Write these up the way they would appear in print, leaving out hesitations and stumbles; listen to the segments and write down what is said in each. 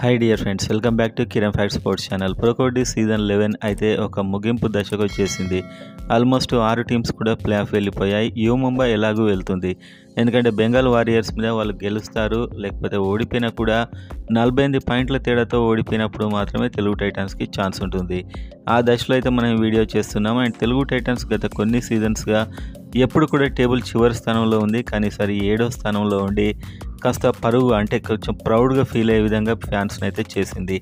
Hi dear friends, welcome back to Kiran fact sports channel. Pro kabaddi season 11 అయితే ఒక ముగింపు దశకు వచ్చేసింది. ఆల్మోస్ట్ 6 టీమ్స్ కూడా ప్లే ఆఫ్ వెళ్ళిపోయాయి. యూ ముంబై ఎలాగూ వెళ్తుంది, ఎందుకంటే బెంగాల్ వారియర్స్ మీద వాళ్ళు గెలుస్తారు, లేకపోతే ఓడిపోయినా కూడా 48 పాయింట్ల తేడాతో ఓడిపోయినప్పుడు మాత్రమే తెలుగు టైటన్స్కి ఛాన్స్ ఉంటుంది. ఆ దశలో అయితే మనం వీడియో చేస్తున్నాం. అండ్ తెలుగు టైటన్స్ గత కొన్ని సీజన్స్గా ఎప్పుడు కూడా టేబుల్ చివరి స్థానంలో ఉంది, కానీ ఈసారి 7వ స్థానంలో ఉండి కాస్త పరుగు అంటే కొంచెం ప్రౌడ్గా ఫీల్ అయ్యే విధంగా ఫ్యాన్స్ని అయితే చేసింది.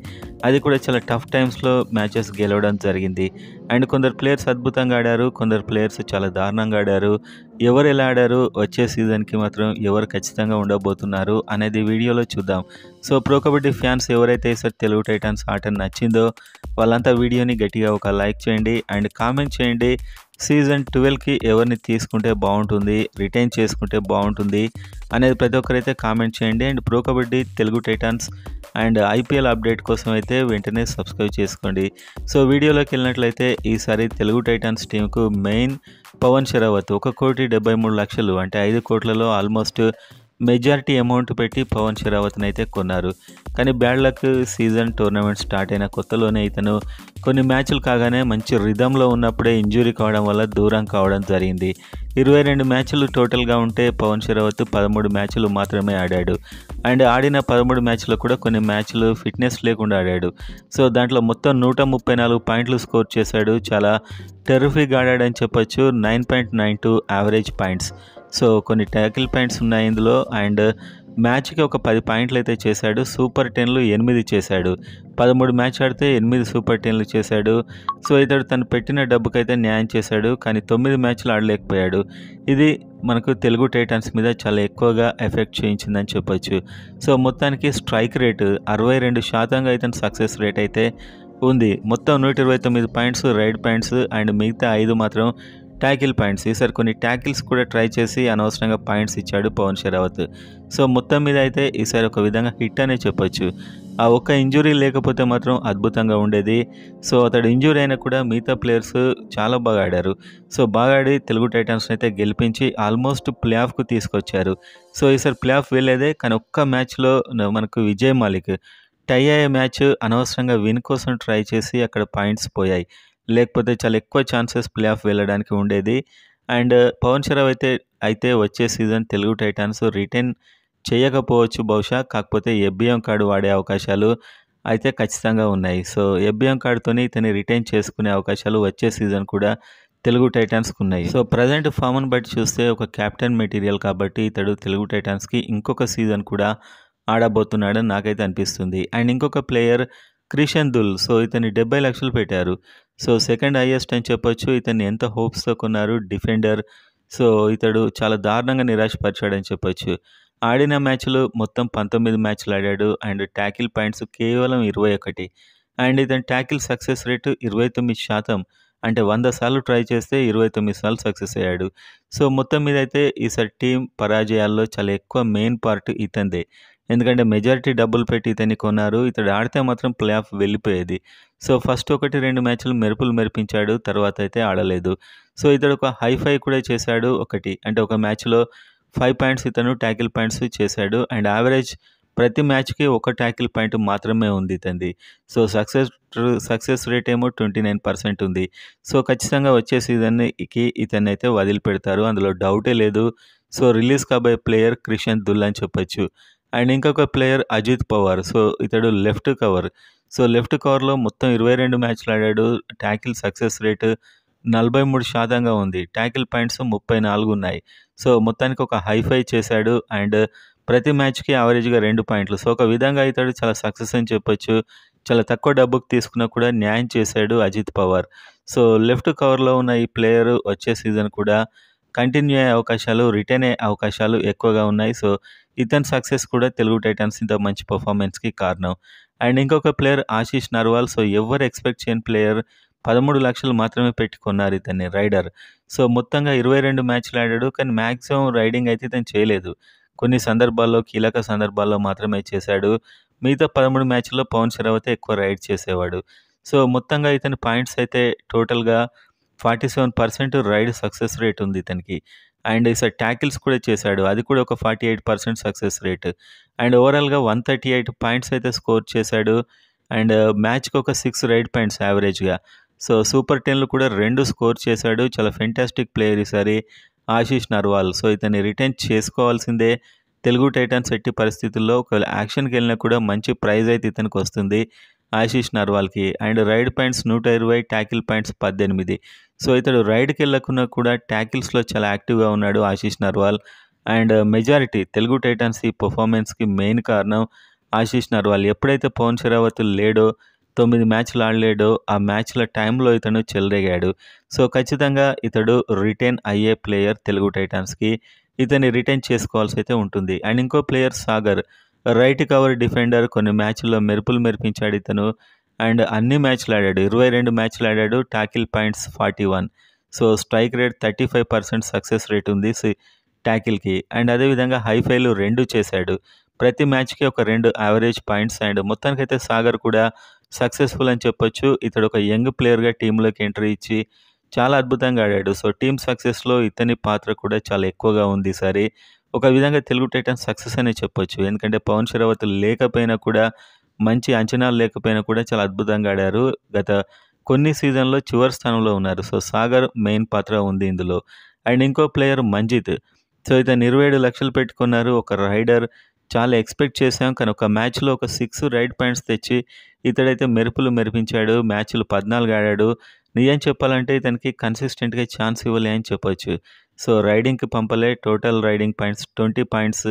అది కూడా చాలా టఫ్ టైమ్స్లో మ్యాచెస్ గెలవడం జరిగింది. అండ్ కొందరు ప్లేయర్స్ అద్భుతంగా ఆడారు, కొందరు ప్లేయర్స్ చాలా దారుణంగా ఆడారు. ఎవరు ఎలా ఆడారు, వచ్చే సీజన్కి మాత్రం ఎవరు ఖచ్చితంగా ఉండబోతున్నారు అనేది వీడియోలో చూద్దాం. సో ప్రో కబడ్డీ ఫ్యాన్స్ ఎవరైతే ఈసారి తెలుగు టైటన్స్ ఆట నచ్చిందో వాళ్ళంతా వీడియోని గట్టిగా ఒక లైక్ చేయండి అండ్ కామెంట్ చేయండి. సీజన్ 12కి ఎవరిని తీసుకుంటే బాగుంటుంది, రిటైన్ చేసుకుంటే బాగుంటుంది అనేది ప్రతి ఒక్కరైతే కామెంట్ చేయండి. And pro kabaddi Telugu Titans and IPL update కోసం అయితే వెంటనే సబ్స్క్రైబ్ చేసుకోండి. సో వీడియోలోకి వెళ్ళినట్లయితే ఈసారి తెలుగు టైటన్స్ టీంకు మెయిన్ పవన్ షరావత్ 1,73,00,000 అంటే 5 కోట్లలో ఆల్మోస్ట్ మెజారిటీ అమౌంట్ పెట్టి పవన్ షరావత్ని అయితే కొన్నారు. కానీ bad luck, season tournament start అయిన కొత్తలోనే ఇతను కొన్ని మ్యాచ్లు కాగానే మంచి రిధంలో ఉన్నప్పుడే ఇంజురీ కావడం వల్ల దూరం కావడం జరిగింది. 22 మ్యాచ్లు టోటల్గా ఉంటే పవన్ షరావత్ 13 మ్యాచ్లు మాత్రమే ఆడాడు. అండ్ ఆడిన 13 మ్యాచ్లో కూడా కొన్ని మ్యాచ్లు ఫిట్నెస్ లేకుండా ఆడాడు. సో దాంట్లో మొత్తం 134 పాయింట్లు స్కోర్ చేశాడు. చాలా టెర్రిఫిక్ ఆడాడని చెప్పొచ్చు. 9.92 యావరేజ్ పాయింట్స్. సో కొన్ని ట్యాకిల్ పాయింట్స్ ఉన్నాయి ఇందులో. అండ్ మ్యాచ్కి ఒక 10 పాయింట్లు అయితే చేశాడు. సూపర్ 10లు 8 చేశాడు. 13 మ్యాచ్ ఆడితే 8 సూపర్ 10లు చేశాడు. సో ఇతడు తను పెట్టిన డబ్బుకైతే న్యాయం చేశాడు, కానీ 9 మ్యాచ్లు ఆడలేకపోయాడు. ఇది మనకు తెలుగు టైటన్స్ మీద చాలా ఎక్కువగా ఎఫెక్ట్ చేయించిందని చెప్పొచ్చు. సో మొత్తానికి స్ట్రైక్ రేటు 62% ఇతని సక్సెస్ రేట్ అయితే ఉంది. మొత్తం 129 పాయింట్స్ రైడ్ పాయింట్స్ అండ్ మిగతా 5 మాత్రం ట్యాకిల్ పాయింట్స్. ఈసారి కొన్ని ట్యాకిల్స్ కూడా ట్రై చేసి అనవసరంగా పాయింట్స్ ఇచ్చాడు పవన్ షరావత్. సో మొత్తం మీద అయితే ఈసారి ఒక విధంగా హిట్ అనే చెప్పొచ్చు. ఆ ఒక్క ఇంజురీ లేకపోతే మాత్రం అద్భుతంగా ఉండేది. సో అతడు ఇంజురీ అయినా కూడా మిగతా ప్లేయర్స్ చాలా బాగా ఆడారు. సో బాగా ఆడి తెలుగు టైటన్స్ అయితే గెలిపించి ఆల్మోస్ట్ ప్లే ఆఫ్కు తీసుకొచ్చారు. సో ఈసారి ప్లే ఆఫ్ వెళ్ళేదే, కానీ ఒక్క మ్యాచ్లో మనకు విజయ్ మాలిక్ టై అయ్యే మ్యాచ్ అనవసరంగా విన్ కోసం ట్రై చేసి అక్కడ పాయింట్స్ పోయాయి. లేకపోతే చాలా ఎక్కువ ఛాన్సెస్ ప్లే ఆఫ్ వెళ్ళడానికి ఉండేది. అండ్ పవన్ షరావత్ అయితే వచ్చే సీజన్ తెలుగు టైటన్స్ రిటైన్ చేయకపోవచ్చు బహుశా, కాకపోతే ఎఫ్బిఎం కార్డు వాడే అవకాశాలు అయితే ఖచ్చితంగా ఉన్నాయి. సో ఎఫ్బిఎం కార్డుతోని ఇతన్ని రిటైన్ చేసుకునే అవకాశాలు వచ్చే సీజన్ కూడా తెలుగు టైటన్స్కి ఉన్నాయి. సో ప్రజెంట్ ఫామ్ని బట్టి చూస్తే ఒక కెప్టెన్ మెటీరియల్ కాబట్టి ఇతడు తెలుగు టైటన్స్కి ఇంకొక సీజన్ కూడా ఆడబోతున్నాడని నాకైతే అనిపిస్తుంది. అండ్ ఇంకొక ప్లేయర్ క్రిషన్ దుల్. సో ఇతన్ని 70 లక్షలు పెట్టారు. సో సెకండ్ హైయెస్ట్ అని చెప్పొచ్చు. ఇతన్ని ఎంత హోప్స్తో కొన్నారు, డిఫెండర్. సో ఇతడు చాలా దారుణంగా నిరాశపరిచాడని చెప్పొచ్చు. ఆడిన మ్యాచ్లు మొత్తం 19 మ్యాచ్లు ఆడాడు. అండ్ ట్యాకిల్ పాయింట్స్ కేవలం 21. అండ్ ఇతని ట్యాకిల్ సక్సెస్ రేటు 29%. అంటే 100 సార్లు ట్రై చేస్తే 29 సార్లు సక్సెస్ అయ్యాడు. సో మొత్తం మీద అయితే ఈసారి టీం పరాజయాల్లో చాలా ఎక్కువ మెయిన్ పార్ట్ ఇతందే. ఎందుకంటే మెజారిటీ డబ్బులు పెట్టి ఇతన్ని కొన్నారు. ఇతడు ఆడితే మాత్రం ప్లే ఆఫ్ వెళ్ళిపోయేది. సో ఫస్ట్ 1-2 మ్యాచ్లు మెరుపులు మెరిపించాడు, తర్వాత అయితే ఆడలేదు. సో ఇతడు ఒక హైఫై కూడా చేశాడు ఒకటి, అంటే ఒక మ్యాచ్లో 5 పాయింట్స్ ఇతను ట్యాకిల్ పాయింట్స్ చేశాడు. అండ్ యావరేజ్ ప్రతి మ్యాచ్కి ఒక ట్యాకిల్ పాయింట్ మాత్రమే ఉంది ఇతంది. సో సక్సెస్ రేట్ ఏమో 29% ఉంది. సో ఖచ్చితంగా వచ్చే సీజన్కి ఇతన్ని అయితే వదిలిపెడతారు, అందులో డౌటే లేదు. సో రిలీజ్ కాబోయే ప్లేయర్ క్రిషన్ దుల్ అని చెప్పొచ్చు. అండ్ ఇంకొక ప్లేయర్ అజిత్ పవార్. సో ఇతడు లెఫ్ట్ కవర్. సో లెఫ్ట్ కవర్లో మొత్తం 22 మ్యాచ్లు ఆడాడు. ట్యాకిల్ సక్సెస్ రేటు 43%గా ఉంది. ట్యాకిల్ పాయింట్స్ 34 ఉన్నాయి. సో మొత్తానికి ఒక హైఫై చేశాడు. అండ్ ప్రతి మ్యాచ్కి యావరేజ్గా 2 పాయింట్లు. సో ఒక విధంగా ఇతడు చాలా సక్సెస్ అని చెప్పొచ్చు. చాలా తక్కువ డబ్బుకు తీసుకున్నా కూడా న్యాయం చేశాడు అజిత్ పవార్. సో లెఫ్ట్ కవర్లో ఉన్న ఈ ప్లేయర్ వచ్చే సీజన్ కూడా కంటిన్యూ అయ్యే అవకాశాలు, రిటైన్ అయ్యే అవకాశాలు ఎక్కువగా ఉన్నాయి. సో ఇతని సక్సెస్ కూడా తెలుగు టైటన్స్ ఇంత మంచి పర్ఫార్మెన్స్కి కారణం. అండ్ ఇంకొక ప్లేయర్ ఆశీష్ నర్వాల్. సో ఎవరు ఎక్స్పెక్ట్ చేయని ప్లేయర్ 13 లక్షలు మాత్రమే పెట్టుకున్నారు ఇతన్ని, రైడర్. సో మొత్తంగా 22 మ్యాచ్లు ఆడాడు, కానీ మ్యాక్సిమం రైడింగ్ అయితే ఇతను చేయలేదు. కొన్ని సందర్భాల్లో, కీలక సందర్భాల్లో మాత్రమే చేశాడు. మిగతా 13 మ్యాచ్ల్లో పవన్ షరావత్ ఎక్కువ రైడ్ చేసేవాడు. సో మొత్తంగా ఇతని పాయింట్స్ అయితే టోటల్గా 47% రైడ్ సక్సెస్ రేట్ ఉంది ఇతనికి. అండ్ ఈసారి ట్యాకిల్స్ కూడా చేశాడు. అది కూడా ఒక 48% సక్సెస్ రేట్. అండ్ ఓవరాల్‌గా 138 పాయింట్స్ అయితే స్కోర్ చేశాడు. అండ్ మ్యాచ్‌కి ఒక 6 రైడ్ పాయింట్స్ యావరేజ్‌గా. సో, సూపర్ 10లో కూడా 2 స్కోర్ చేశాడు. చాలా ఫెంటాస్టిక్ ప్లేయర్ ఈసారి ఆశీష్ నర్వాల్. సో, ఇతన్ని రిటైన్ చేసుకోవాల్సిందే. తెలుగు టైటాన్స్ ఎట్టి పరిస్థితుల్లో ఒకవేళ యాక్షన్‌కెళ్ళినా కూడా మంచి ప్రైజ్ అయితే ఇతనికొస్తుంది ఆశీష్ నర్వాల్‌కి. And raid points 120, tackle points 18. So, ఇతడు రైడ్‌కెళ్ళకున్నా కూడా టాకిల్స్‌లో చాలా యాక్టివ్‌గా ఉన్నాడు Ashish Narwal. And majority Telugu Titans ఈ పెర్ఫార్మెన్స్‌కి మెయిన్ కారణం ఆశీష్ నర్వాల్. ఎప్పుడైతే పవన్ షరావత్ లేడో, 9 మ్యాచ్‌లు ఆడలేడో, ఆ మ్యాచ్‌ల టైంలో ఇతను చెలరేగాడు. సో, ఖచ్చితంగా ఇతడు రిటైన్ అయ్యే ప్లేయర్ తెలుగు టైటాన్స్‌కి. ఇతన్ని రిటైన్ చేసుకోవాల్సయితే ఉంటుంది. అండ్ ఇంకో player Sagar. Right cover defender. కొన్ని మ్యాచ్‌ల్లో మెరుపులు మెరిపించాడు ఇతను. అండ్ అన్ని మ్యాచ్‌లు ఆడాడు. 22 మ్యాచ్‌లు ఆడాడు. Tackle points 41. So, strike rate 35% success rate ఉంది టాకిల్‌కి. అండ్ అదేవిధంగా హైఫైలు 2 చేశాడు. ప్రతి మ్యాచ్‌కి ఒక 2 యావరేజ్ పాయింట్స్. అండ్ మొత్తానికైతే సాగర్ కూడా సక్సెస్‌ఫుల్ అని చెప్పొచ్చు. ఇతడు ఒక యంగ్ ప్లేయర్‌గా టీమ్‌లోకి ఎంట్రీ ఇచ్చి చాలా అద్భుతంగా ఆడాడు. సో, టీమ్ సక్సెస్‌లో ఇతని పాత్ర కూడా చాలా ఎక్కువగా ఉంది ఈసారి. ఒక విధంగా తెలుగు టైటాన్స్ సక్సెస్ అనే చెప్పొచ్చు. ఎందుకంటే పవన్ షరావత్ లేకపోయినా కూడా, మంచి అంచనాలు లేకపోయినా కూడా చాలా అద్భుతంగా ఆడారు. గత కొన్ని సీజన్‌లో చివరి స్థానంలో ఉన్నారు. సో, సాగర్ మెయిన్ పాత్ర ఉంది ఇందులో. అండ్ ఇంకో ప్లేయర్ మంజిత్. సో, ఇతను 27 లక్షలు పెట్టుకున్నారు. ఒక రైడర్. చాలా ఎక్స్‌పెక్ట్ చేశాం. కానీ ఒక మ్యాచ్‌లో ఒక 6 రైడ్ పాయింట్స్ తెచ్చి ఇతడైతే మెరుపులు మెరిపించాడు. మ్యాచ్‌లు 14 ఆడాడు. నిజం చెప్పాలంటే ఇతనికి కన్సిస్టెంట్‌గా ఛాన్స్ ఇవ్వలే అని చెప్పొచ్చు. సో, రైడింగ్‌కి పంపలే. Total raiding points 20 points.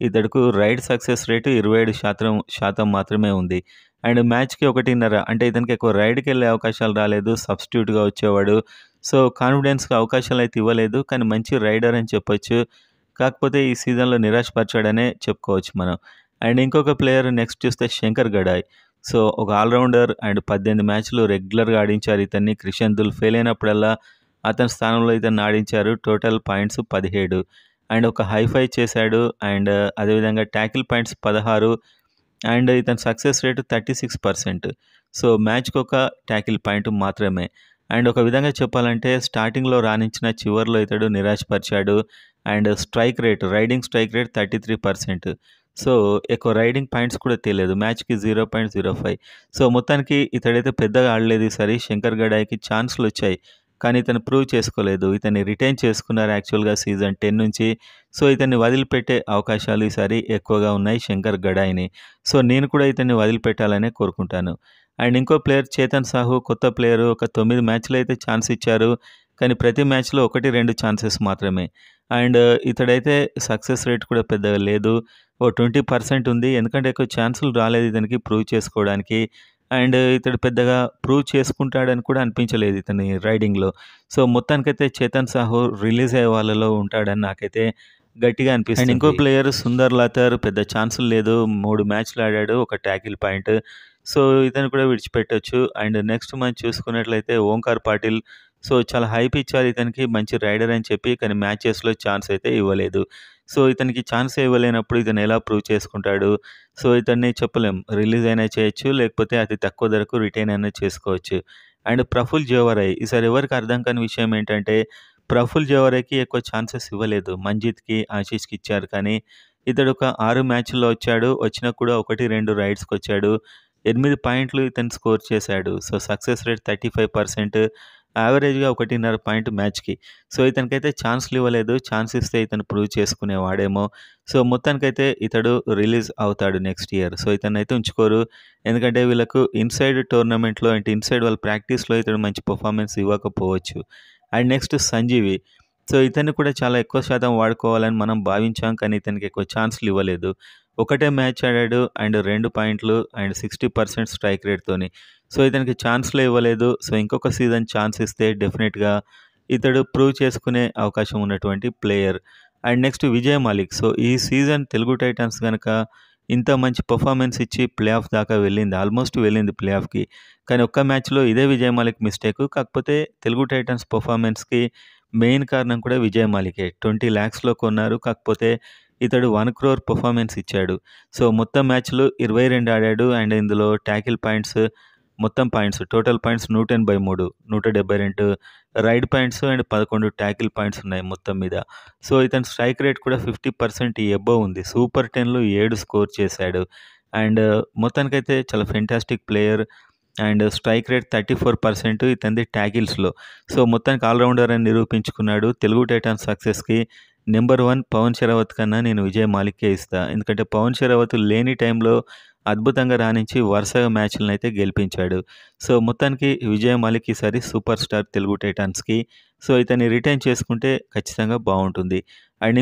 ఇతడుకు రైడ్ సక్సెస్ రేటు 27% మాత్రమే ఉంది. అండ్ మ్యాచ్‌కి 1.5 అంటే ఇతనికి ఎక్కువ రైడ్‌కెళ్ళే అవకాశాలు రాలేదు. సబ్‌స్టిట్యూట్‌గా వచ్చేవాడు. సో, కాన్ఫిడెన్స్‌గా అవకాశాలైతే ఇవ్వలేదు. కానీ మంచి రైడర్ అని చెప్పొచ్చు. కాకపోతే ఈ సీజన్‌లో నిరాశపరిచాడనే చెప్పుకోవచ్చు మనం. అండ్ ఇంకొక ప్లేయర్ నెక్స్ట్ చూస్తే శంకర్ గడాయ్. సో, ఒక ఆల్‌రౌండర్. అండ్ 18 మ్యాచ్‌లు రెగ్యులర్‌గా ఆడించారు ఇతన్ని. క్రిషన్ దుల్ ఫెయిల్ అయినప్పుడల్లా అతని స్థానంలో ఇతన్ని ఆడించారు. Total points 17. అండ్ ఒక హైఫై చేశాడు. అండ్ అదేవిధంగా టాకిల్ పాయింట్స్ 16. అండ్ ఇతని సక్సెస్ రేటు 36%. సో, మ్యాచ్‌కొక టాకిల్ పాయింట్ మాత్రమే. అండ్ ఒక విధంగా చెప్పాలంటే స్టార్టింగ్‌లో రాణించిన చివర్లో ఇతడు నిరాశపరిచాడు. And raiding strike rate 33%. So, ఎక్కువ రైడింగ్ పాయింట్స్ కూడా తేలేదు. మ్యాచ్‌కి 0.05. సో, మొత్తానికి ఇతడైతే పెద్దగా ఆడలేదు ఈసారి. శంకర్ గడాయ్‌కి ఛాన్స్‌లొచ్చాయి. కానీ ఇతను ప్రూవ్ చేసుకోలేదు. ఇతన్ని రిటైన్ చేసుకున్నారు యాక్చువల్‌గా సీజన్ 10 నుంచి. సో, ఇతన్ని వదిలిపెట్టే అవకాశాలు ఈసారి ఎక్కువగా ఉన్నాయి శంకర్ గడాయ్‌ని. సో, నేను కూడా ఇతన్ని వదిలిపెట్టాలనే కోరుకుంటాను. అండ్ ఇంకో ప్లేయర్ చేతన్ సాహు. కొత్త ప్లేయరు. ఒక 9 మ్యాచ్‌లో అయితే ఛాన్స్ ఇచ్చారు. కానీ ప్రతి మ్యాచ్‌లో 1, 2 ఛాన్సెస్ మాత్రమే. అండ్ ఇతడైతే సక్సెస్ రేట్ కూడా పెద్దగా లేదు. ఓ 20% ఉంది. ఎందుకంటే ఎక్కువ ఛాన్సులు రాలేదు ఇతనికి ప్రూవ్ చేసుకోవడానికి. అండ్ ఇతడు పెద్దగా ప్రూవ్ చేసుకుంటాడని కూడా అనిపించలేదు ఇతని రైడింగ్‌లో. సో, మొత్తానికైతే చేతన్ సాహు రిలీజ్ అయ్యే వాళ్ళలో ఉంటాడని నాకైతే గట్టిగా అనిపిస్తుంది. అండ్ ఇంకో ప్లేయర్ సుందర్ లతర్. పెద్ద ఛాన్సులు లేదు. 3 మ్యాచ్‌లు ఆడాడు. ఒక టాకిల్ పాయింట్. సో, ఇతను కూడా విడిచిపెట్టొచ్చు. అండ్ నెక్స్ట్ మనం చూసుకున్నట్లయితే ఓంకార్ పాటిల్. సో, చాలా హైప్ ఇచ్చారు ఇతనికి. మంచి రైడర్ అని చెప్పి. కానీ మ్యాచెస్‌లో ఛాన్స్ అయితే ఇవ్వలేదు. సో, ఇతనికి ఛాన్సే ఇవ్వలేనప్పుడు ఇతను ఎలా ప్రూవ్ చేసుకుంటాడు? సో, ఇతన్ని చెప్పలేం. రిలీజ్ అయినా చేయొచ్చు. లేకపోతే అతి తక్కువ ధరకు రిటైన్ అయినా చేసుకోవచ్చు. అండ్ ప్రఫుల్ జేవరై. ఈసారి ఎవరికీ అర్థం కాని విషయం ఏంటంటే ప్రఫుల్ జేవరైకి ఎక్కువ ఛాన్సెస్ ఇవ్వలేదు. మంజిత్‌కి, ఆశీష్‌కి ఇచ్చారు. కానీ ఇతడు ఒక 6 మ్యాచ్‌ల్లో వచ్చాడు. వచ్చినా కూడా 1, 2 రైడ్స్‌కొచ్చాడు. 8 పాయింట్లు ఇతను స్కోర్ చేశాడు. So, success rate 35%. యావరేజ్‌గా 1.5 పాయింట్ మ్యాచ్‌కి. సో, ఇతనికైతే ఛాన్స్‌లు ఇవ్వలేదు. ఛాన్స్ ఇస్తే ఇతను ప్రూవ్ చేసుకునేవాడేమో. సో, మొత్తానికైతే ఇతడు రిలీజ్ అవుతాడు నెక్స్ట్ ఇయర్. సో, ఇతన్నైతే ఉంచుకోరు. ఎందుకంటే వీళ్ళకు ఇన్‌సైడ్ టోర్నమెంట్‌లో అంటే ఇన్‌సైడ్ వాళ్ళ ప్రాక్టీస్‌లో ఇతడు మంచి పెర్ఫార్మెన్స్ ఇవ్వకపోవచ్చు. And next Sanjeevi. సో, ఇతన్ని కూడా చాలా ఎక్కువ శాతం వాడుకోవాలని మనం భావించాం. కానీ ఇతనికి ఎక్కువ ఛాన్స్‌లు ఇవ్వలేదు. ఒకటే మ్యాచ్ ఆడాడు. అండ్ 2 పాయింట్లు అండ్ 60% స్ట్రైక్ రేట్‌తోని. సో, ఇతనికి ఛాన్స్‌లే ఇవ్వలేదు. సో, ఇంకొక సీజన్ ఛాన్స్ ఇస్తే డెఫినెట్‌గా ఇతడు ప్రూవ్ చేసుకునే అవకాశం ఉన్నటువంటి player. And next Vijay Malik. So, ఈ సీజన్ తెలుగు టైటాన్స్ గనక ఇంత మంచి పెర్ఫార్మెన్స్ ఇచ్చి ప్లే ఆఫ్ దాకా వెళ్ళింది. ఆల్మోస్ట్ వెళ్ళింది ప్లే ఆఫ్‌కి. కానీ ఒక్క మ్యాచ్‌లో ఇదే విజయ్ మాలిక్ మిస్టేకు. కాకపోతే తెలుగు టైటాన్స్ పెర్ఫార్మెన్స్‌కి మెయిన్ కారణం కూడా విజయ్ మాలికే. 20 లాక్స్‌లో కొన్నారు. కాకపోతే ఇతడు 1 క్రోర్ పెర్ఫార్మెన్స్ ఇచ్చాడు. సో, మొత్తం మ్యాచ్‌లు 22 ఆడాడు. అండ్ ఇందులో టాకిల్ పాయింట్స్ మొత్తం points total points 183, 172 raid points and 11 tackle points ఉన్నాయి మొత్తం మీద. సో, ఇతని స్ట్రైక్ రేట్ కూడా 50% ఎబోవ్ ఉంది. సూపర్ 10లో 7 స్కోర్ చేశాడు. అండ్ మొత్తానికైతే చాలా fantastic player. And strike rate 34% ఇతనిది ట్యాకిల్స్‌లో. సో, మొత్తానికి ఆల్‌రౌండర్ అని నిరూపించుకున్నాడు. తెలుగు టైటాన్స్ సక్సెస్‌కి నెంబర్ 1 పవన్ షరావత్ కన్నా నేను విజయ్ మాలిక్‌కే ఇస్తా. ఎందుకంటే పవన్ షరావత్ లేని టైంలో అద్భుతంగా రాణించి వరుసగా మ్యాచ్‌లనైతే గెలిపించాడు. సో, మొత్తానికి విజయ్ మాలిక్ ఈసారి సూపర్ స్టార్ తెలుగు టైటాన్స్‌కి. సో, ఇతన్ని రిటైన్ చేసుకుంటే ఖచ్చితంగా బావుంటుంది. అండ్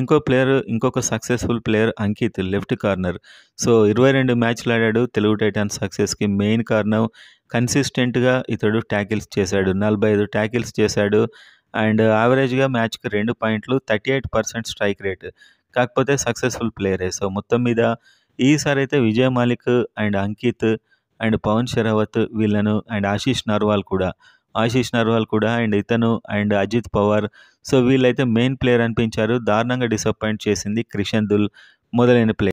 ఇంకొక successful player Ankit left corner. So, 22 మ్యాచ్‌లు ఆడాడు. తెలుగు టైటాన్స్ సక్సెస్‌కి మెయిన్ కారణం కన్సిస్టెంట్‌గా ఇతడు ట్యాకిల్స్ చేశాడు. 45 ట్యాకిల్స్ చేశాడు. అండ్ యావరేజ్‌గా మ్యాచ్‌కి 2 పాయింట్లు, 38% స్ట్రైక్ రేట్. కాకపోతే సక్సెస్‌ఫుల్ ప్లేయరే. సో, మొత్తం మీద ఈసారైతే విజయ్ మాలిక్ అండ్ అంకిత్ అండ్ పవన్ షరావత్ వీళ్ళను అండ్ ఆశీష్ నర్వాల్ కూడా అండ్ ఇతను అండ్ అజిత్ పవార్. సో, వీళ్ళైతే మెయిన్ ప్లేయర్ అనిపించారు. దారుణంగా డిసప్పాయింట్ చేసింది క్రిషన్ దుల్ మొదలైన ప్లేయర్.